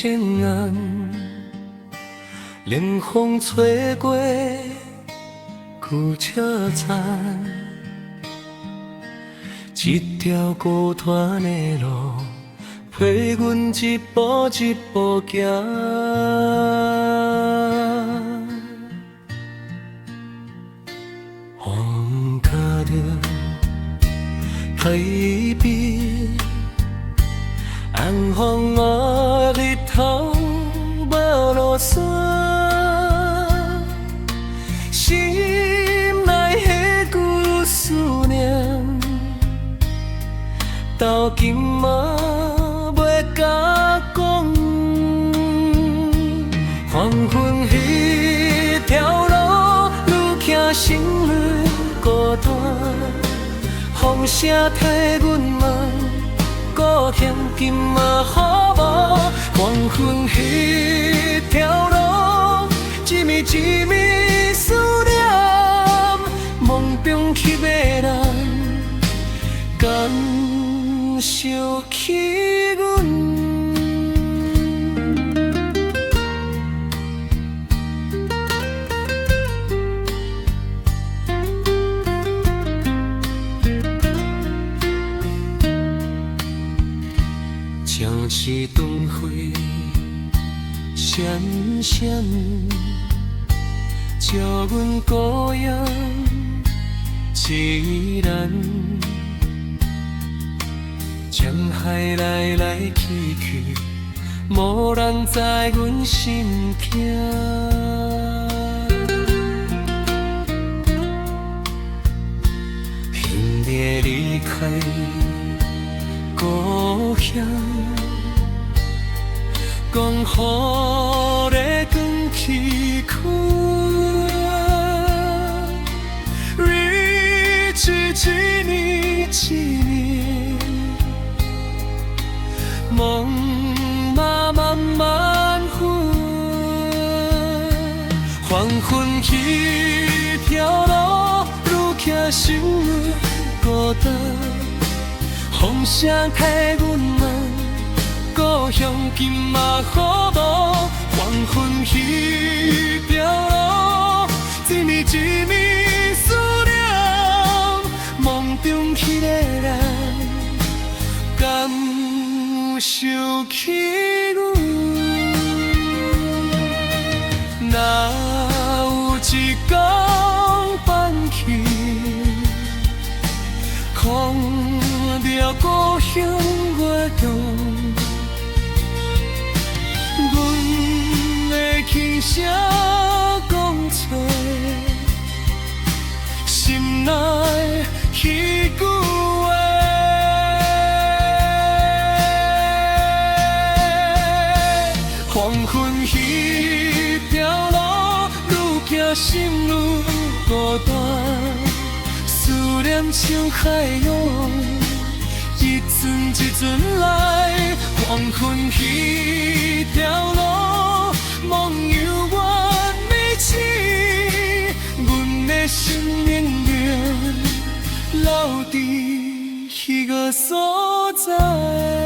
渐暗，冷风吹过旧车站，一条孤单的路，陪阮一步一步行。风脚着海边，红红的日头无落山，心内迄句思念，到今嘛袂甲讲。黄昏迄条路，愈行心愈孤单，风声替阮问，故乡今嘛好无？黄昏迄条路，一暝一暝思念，梦中翕的人，敢想起阮？城市灯火闪闪，照阮故乡凄然。江海来来去去，无人知阮心痛。拼命离开故乡，讲雨的光去开，日子一年一年，梦嘛慢慢分。黄昏迄条路，愈行心愈孤单，风声替阮问，故乡今嘛好无？黄昏迄条路，一暝一暝思念，梦中迄个人，敢想起阮？若有一天放弃，看着故乡月中，阮会轻声讲出心内迄句话。黄昏迄条路，愈行心愈孤单，思念像海涌，一阵一阵来。黄昏迄条路，梦犹原美痴，阮的心永远留伫迄个所在。